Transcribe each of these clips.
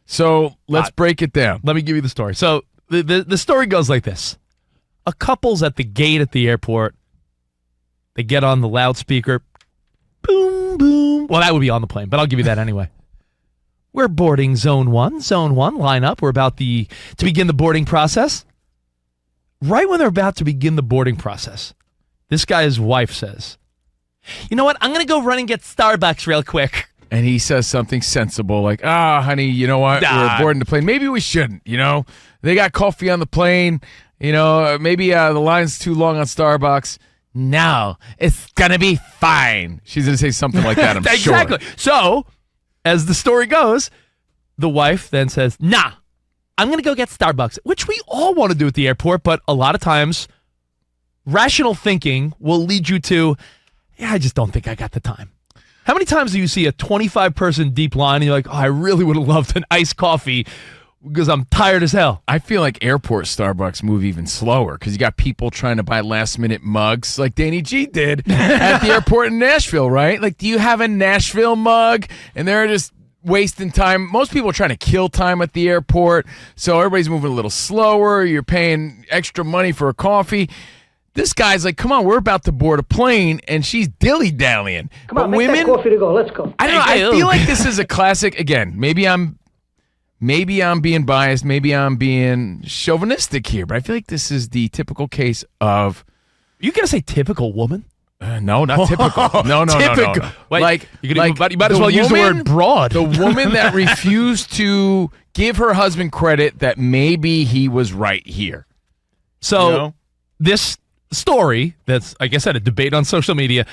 So let's break it down. Let me give you the story. So the story goes like this. A couple's at the gate at the airport. They get on the loudspeaker. Boom, boom. Well, that would be on the plane, but I'll give you that anyway. We're boarding zone 1. Zone 1, line up. We're about to begin the boarding process. Right when they're about to begin the boarding process, this guy's wife says, you know what? I'm going to go run and get Starbucks real quick. And he says something sensible like, honey, you know what? We're boarding the plane. Maybe we shouldn't, They got coffee on the plane. Maybe the line's too long on Starbucks. No, it's going to be fine. She's going to say something like that, I'm sure. Exactly. So, as the story goes, the wife then says, nah, I'm going to go get Starbucks, which we all want to do at the airport, but a lot of times, rational thinking will lead you to, I just don't think I got the time. How many times do you see a 25-person deep line and you're like, I really would have loved an iced coffee because I'm tired as hell? I feel like airport Starbucks move even slower because you got people trying to buy last-minute mugs like Danny G did at the airport in Nashville, right? Like, do you have a Nashville mug? And they're just wasting time. Most people are trying to kill time at the airport, so everybody's moving a little slower. You're paying extra money for a coffee. This guy's like, come on, we're about to board a plane, and she's dilly-dallying. Come on, make that coffee to go. Let's go. I don't know. I feel like this is a classic. Again, maybe I'm being biased. Maybe I'm being chauvinistic here, but I feel like this is the typical case of. You gonna say typical woman? No, not typical. No. Wait, like you might as well use the word broad. The woman that refused to give her husband credit that maybe he was right here. So this story that's, like I said, a debate on social media.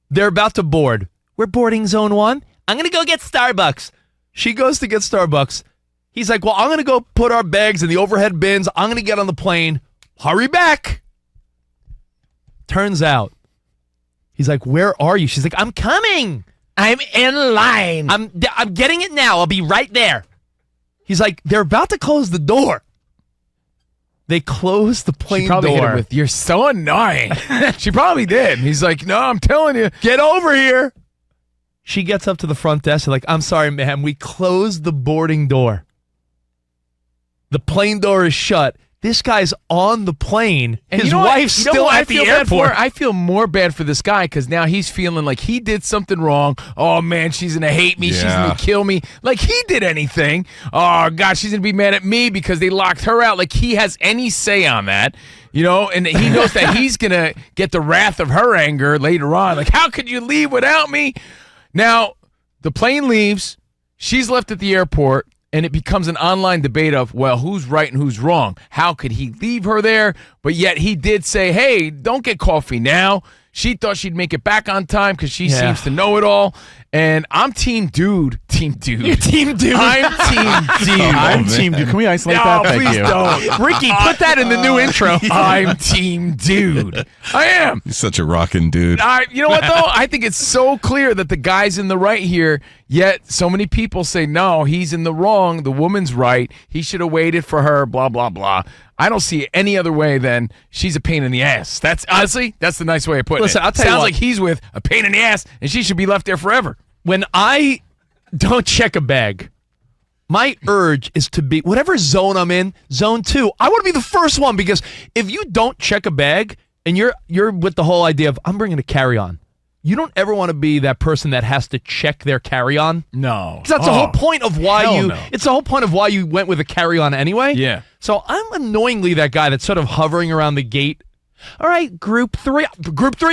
They're about to board. We're boarding zone 1. I'm going to go get Starbucks. She goes to get Starbucks. He's like, well, I'm going to go put our bags in the overhead bins. I'm going to get on the plane. Hurry back. Turns out, he's like, where are you? She's like, I'm coming. I'm in line. I'm getting it now. I'll be right there. He's like, they're about to close the door. They closed the plane she probably door. Hit him with, you're so annoying. She probably did. He's like, no, I'm telling you. Get over here. She gets up to the front desk and like, I'm sorry, ma'am. We closed the boarding door. The plane door is shut. This guy's on the plane. And his wife's still at the airport. I feel more bad for this guy because now he's feeling like he did something wrong. Oh, man, she's going to hate me. Yeah. She's going to kill me. Like he did anything. Oh, God, she's going to be mad at me because they locked her out. Like he has any say on that, and he knows that he's going to get the wrath of her anger later on. Like, how could you leave without me? Now, the plane leaves. She's left at the airport. And it becomes an online debate of, well, who's right and who's wrong? How could he leave her there? But yet he did say, hey, don't get coffee now. She thought she'd make it back on time because she seems to know it all. And I'm team dude. Team dude. You're team dude. I'm team dude. I'm team dude. Can we isolate that? Thank please you. Don't. Ricky, put that in the new intro. I'm team dude. I am. He's such a rockin' dude. You know what, though? I think it's so clear that the guy's in the right here, yet so many people say, no, he's in the wrong. The woman's right. He should have waited for her, blah, blah, blah. I don't see it any other way than she's a pain in the ass. That's honestly, that's the nice way of putting it. I'll tell you Sounds what. like he's with a pain in the ass, and she should be left there forever. When I don't check a bag, my urge is to be, whatever zone I'm in, zone 2, I want to be the first one because if you don't check a bag and you're with the whole idea of, I'm bringing a carry-on, you don't ever want to be that person that has to check their carry-on. No. 'Cause that's the whole point of why no. It's the whole point of why you went with a carry-on anyway. Yeah. So I'm annoyingly that guy that's sort of hovering around the gate. All right, group 3,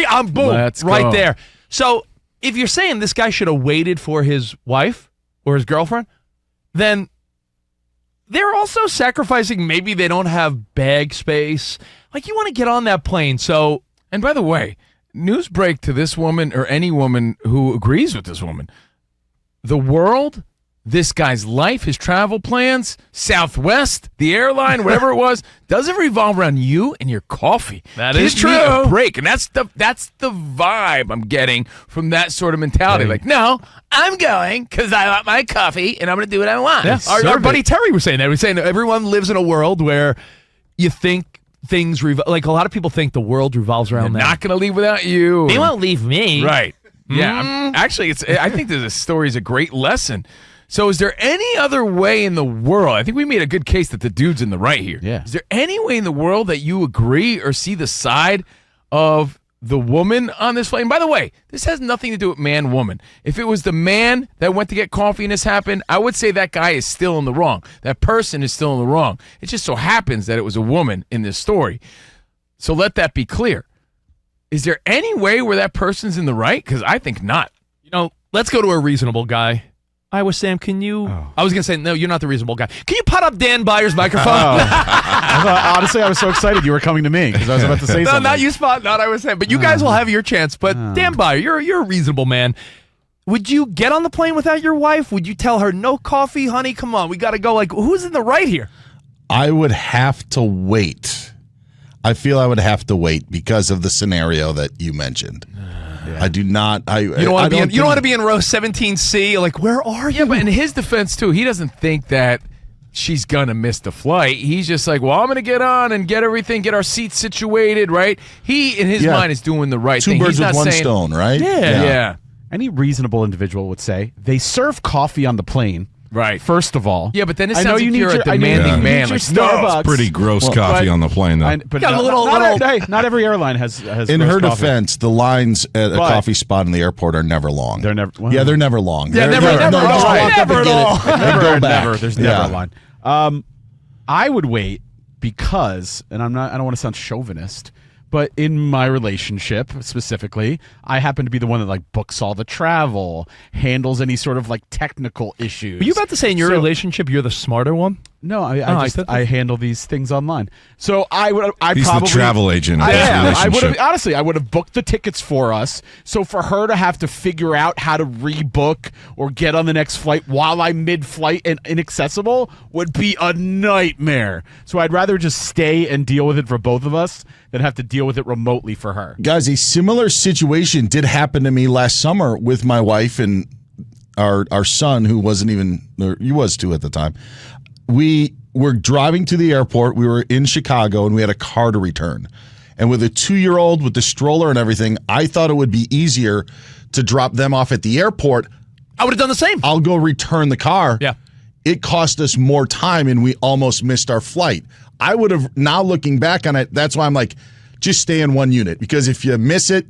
I'm boom, Let's right go. there. So if you're saying this guy should have waited for his wife or his girlfriend, then they're also sacrificing maybe they don't have bag space. Like, you want to get on that plane. So, and by the way, news break to this woman or any woman who agrees with this woman. The world, this guy's life, his travel plans, Southwest, the airline, whatever it was, doesn't revolve around you and your coffee. That Give is me true. a break. And that's the vibe I'm getting from that sort of mentality. Right. Like, no, I'm going because I want my coffee and I'm going to do what I want. yeah, our buddy Terry was saying that. He was saying that everyone lives in a world where you think things like a lot of people think the world revolves around They're them. not going to leave without you. They won't leave me. Right. Yeah. Actually, I think this story is a great lesson So is there any other way in the world? I think we made a good case that the dude's in the right here. Yeah. Is there any way in the world that you agree or see the side of the woman on this flight? And by the way, this has nothing to do with man-woman. If it was the man that went to get coffee and this happened, I would say that guy is still in the wrong. That person is still in the wrong. It just so happens that it was a woman in this story. So let that be clear. Is there any way where that person's in the right? Because I think not. Let's go to a reasonable guy. Iowa Sam, can you... Oh. I was going to say, no, you're not the reasonable guy. Can you put up Dan Byer's microphone? Honestly, I was so excited you were coming to me because I was about to say something. No, not you, Spot. Not Iowa Sam. But you guys will have your chance. But Dan Byer, you're a reasonable man. Would you get on the plane without your wife? Would you tell her, no coffee, honey? Come on, we got to go. Like, who's in the right here? I would have to wait. I feel I would have to wait because of the scenario that you mentioned. Yeah. I do not. You don't want to be in row 17C. Like, where are you? Yeah, but in his defense too, he doesn't think that she's gonna miss the flight. He's just like, well, I'm gonna get on and get our seats situated, right? He in his mind is doing the right thing. Two birds He's with not one saying, stone, right? Yeah. Any reasonable individual would say they serve coffee on the plane. Right. First of all. Yeah, but then it I sounds know like you need you're a demanding man. Like, Starbucks. Pretty gross coffee on the plane, though. But not every airline has In her coffee. defense, the lines at a coffee spot in the airport are never long. They're never. Well, they're never long. Yeah, never at all. Never. There's never a line. I would wait because, and I don't want to sound chauvinist, but in my relationship specifically, I happen to be the one that like books all the travel, handles any sort of like technical issues. Were you about to say in your relationship you're the smarter one? No, I handle these things online. So He's probably the travel agent. I would have booked the tickets for us. So for her to have to figure out how to rebook or get on the next flight while I'm mid-flight and inaccessible would be a nightmare. So I'd rather just stay and deal with it for both of us than have to deal with it remotely for her. Guys, a similar situation did happen to me last summer with my wife and our son, who wasn't even, or he was too at the time. We were driving to the airport. We were in Chicago, and we had a car to return. And with a 2-year-old with the stroller and everything, I thought it would be easier to drop them off at the airport. I would have done the same. I'll go return the car. Yeah. It cost us more time, and we almost missed our flight. I would have, now looking back on it, that's why I'm like, just stay in one unit. Because if you miss it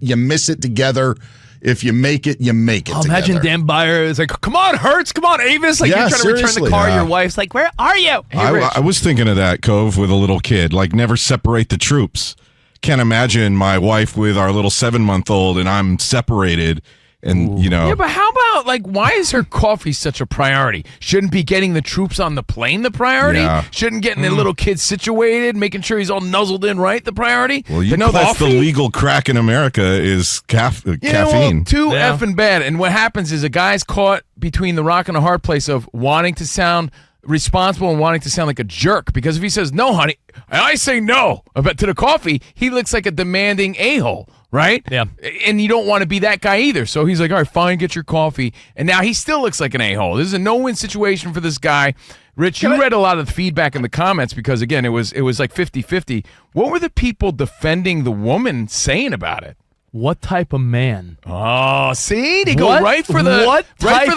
together. If you make it, you make it together. Imagine Dan Byer is like, come on, Hertz, come on, Avis. Like, you're trying to return the car. Your wife's like, where are you? Hey, I was thinking of that, Cove, with a little kid. Like, never separate the troops. Can't imagine my wife with our little 7-month-old and I'm separated. And, Yeah, but how about, like, why is her coffee such a priority? Shouldn't be getting the troops on the plane the priority? Yeah. Shouldn't getting the little kid situated, making sure he's all nuzzled in right the priority? Well, that's the legal crack in America is caffeine. Well, too effing bad. And what happens is a guy's caught between the rock and a hard place of wanting to sound responsible and wanting to sound like a jerk. Because if he says, no, honey, I say no to the coffee, he looks like a demanding a-hole. Right? Yeah. And you don't want to be that guy either. So he's like, all right, fine, get your coffee. And now he still looks like an a-hole. This is a no-win situation for this guy. Rich, you read a lot of the feedback in the comments because, again, it was like 50-50. What were the people defending the woman saying about it? What type of man? Oh, see? They go right for the manhood. Right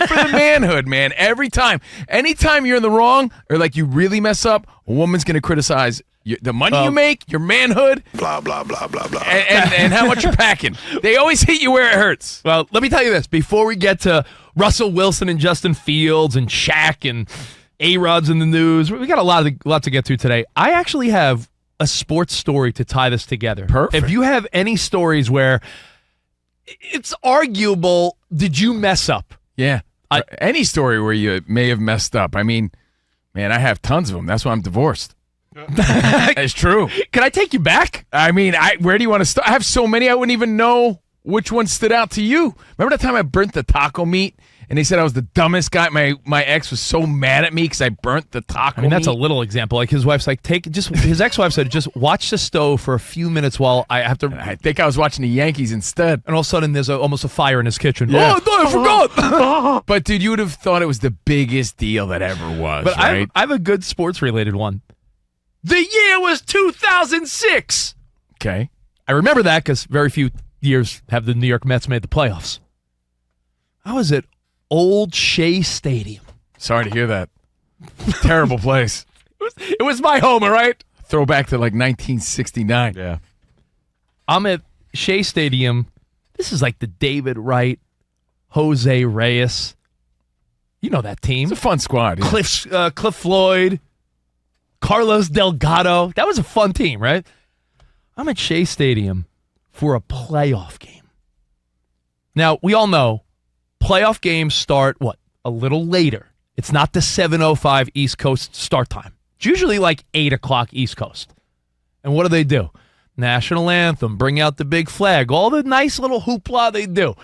for the manhood, man. Every time. Anytime you're in the wrong or like you really mess up, a woman's going to criticize the money you make, your manhood, blah, blah, blah, blah, blah, and how much you're packing. They always hit you where it hurts. Well, let me tell you this. Before we get to Russell Wilson and Justin Fields and Shaq and A-Rod's in the news, we got a lot to get to today. I actually have a sports story to tie this together. Perfect. If you have any stories where it's arguable, did you mess up? Yeah. Any story where you may have messed up. I mean, man, I have tons of them. That's why I'm divorced. It's true. Can I take you back? I mean, where do you want to start? I have so many I wouldn't even know which one stood out to you. Remember that time I burnt the taco meat and they said I was the dumbest guy? My ex was so mad at me because I burnt the taco meat. That's a little example. Like his wife's like, his ex-wife said, just watch the stove for a few minutes while I have to. I think I was watching the Yankees instead. And all of a sudden there's almost a fire in his kitchen. Yeah. Oh, I forgot. But dude, you would have thought it was the biggest deal that ever was. But right? I have a good sports-related one. The year was 2006. Okay. I remember that because very few years have the New York Mets made the playoffs. I was at Old Shea Stadium. Sorry to hear that. Terrible place. It was my home, all right? Throwback to like 1969. Yeah. I'm at Shea Stadium. This is like the David Wright, Jose Reyes. You know that team. It's a fun squad. Yeah. Cliff Floyd, Carlos Delgado. That was a fun team, right? I'm at Shea Stadium for a playoff game. Now, we all know playoff games start, a little later. It's not the 7:05 East Coast start time. It's usually like 8 o'clock East Coast. And what do? National anthem, bring out the big flag, all the nice little hoopla they do.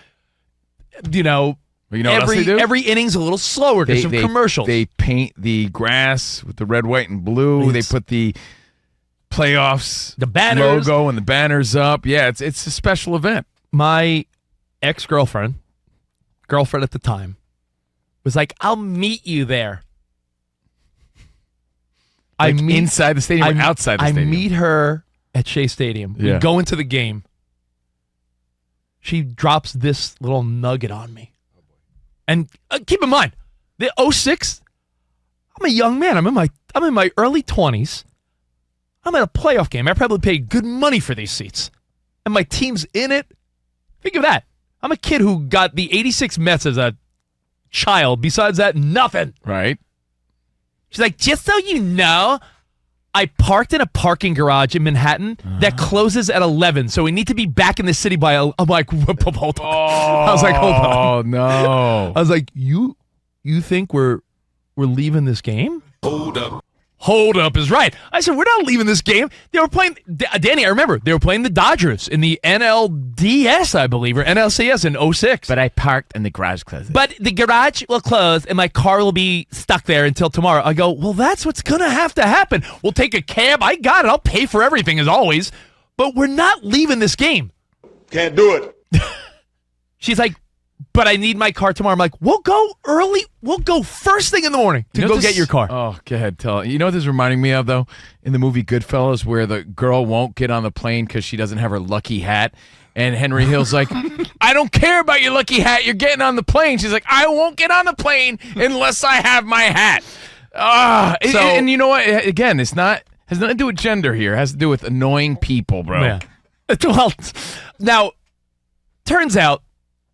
You know what else they do? Every inning's a little slower because of commercials. They paint the grass with the red, white, and blue. They put the playoffs, the banners, logo, and the banners up. Yeah, it's a special event. My girlfriend at the time, was like, I'll meet you there. Inside the stadium or outside the stadium? I meet her at Shea Stadium. Yeah. We go into the game. She drops this little nugget on me. And keep in mind, the 06, I'm a young man. I'm in my early 20s. I'm at a playoff game. I probably paid good money for these seats. And my team's in it. Think of that. I'm a kid who got the 86 Mets as a child. Besides that, nothing. Right. She's like, just so you know, I parked in a parking garage in Manhattan that closes at 11, so we need to be back in the city by. I'm like, hold on. I was like, hold on. Oh no. I was like, you think we're leaving this game? Hold up is right. I said, we're not leaving this game. They were playing, Danny, I remember, they were playing the Dodgers in the NLDS, I believe, or NLCS in 06. But I parked in the garage closet. But the garage will close and my car will be stuck there until tomorrow. I go, well, that's what's going to have to happen. We'll take a cab. I got it. I'll pay for everything as always. But we're not leaving this game. Can't do it. She's like, but I need my car tomorrow. I'm like, we'll go early. We'll go first thing in the morning to go get your car. Oh, go ahead. Tell. You know what this is reminding me of, though? In the movie Goodfellas, where the girl won't get on the plane because she doesn't have her lucky hat. And Henry Hill's like, I don't care about your lucky hat. You're getting on the plane. She's like, I won't get on the plane unless I have my hat. And you know what? Again, has nothing to do with gender here. It has to do with annoying people, bro. Yeah. Well, now, turns out,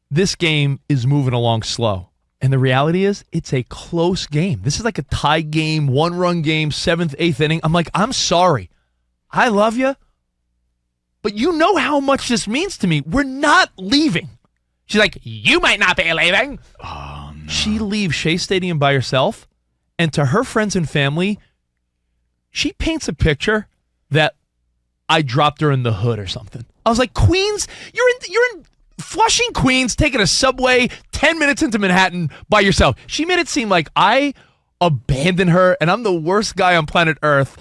this game is moving along slow. And the reality is, it's a close game. This is like a tie game, one-run game, 7th, 8th inning. I'm like, I'm sorry. I love you. But you know how much this means to me. We're not leaving. She's like, you might not be leaving. Oh, no. She leaves Shea Stadium by herself. And to her friends and family, she paints a picture that I dropped her in the hood or something. I was like, Queens, you're in Flushing, Queens, taking a subway 10 minutes into Manhattan by yourself. She made it seem like I abandoned her and I'm the worst guy on planet Earth.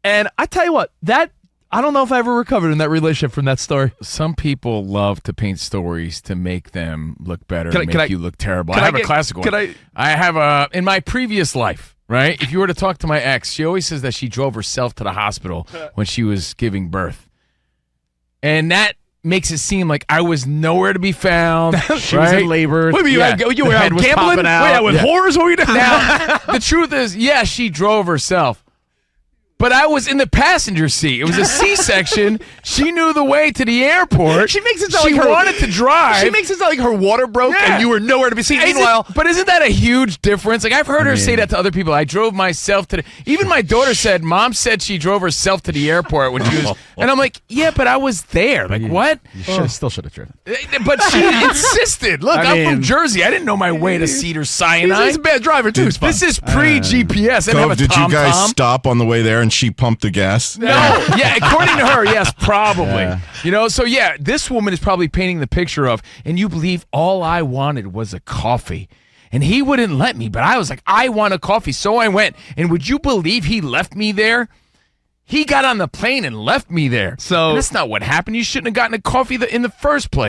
And I tell you what, I don't know if I ever recovered in that relationship from that story. Some people love to paint stories to make them look better, you look terrible. I have a classic one. I have in my previous life, right? If you were to talk to my ex, she always says that she drove herself to the hospital when she was giving birth. And that makes it seem like I was nowhere to be found. She was in labor. What, you were out gambling? With whores? What were you doing? Now, the truth is, yes, she drove herself. But I was in the passenger seat. It was a C-section. She knew the way to the airport. She makes it sound she like wanted to drive. She makes it sound like her water broke and you were nowhere to be seen. Meanwhile, but isn't that a huge difference? Like I've heard her say that to other people. I drove myself to even my daughter said, Mom said she drove herself to the airport when she was, and I'm like, yeah, but I was there. Like what? You still should have driven. But she insisted. Look, I'm from Jersey. I didn't know my way to Cedar Sinai. He's a bad driver too. This is pre-GPS. Did you guys stop on the way there and she pumped the gas? No. Yeah, according to her, yes, probably. Yeah. You know, so yeah, this woman is probably painting the picture of, and you believe all I wanted was a coffee. And he wouldn't let me, but I was like, I want a coffee. So I went. And would you believe he left me there? He got on the plane and left me there. So and that's not what happened. You shouldn't have gotten a coffee in the first place.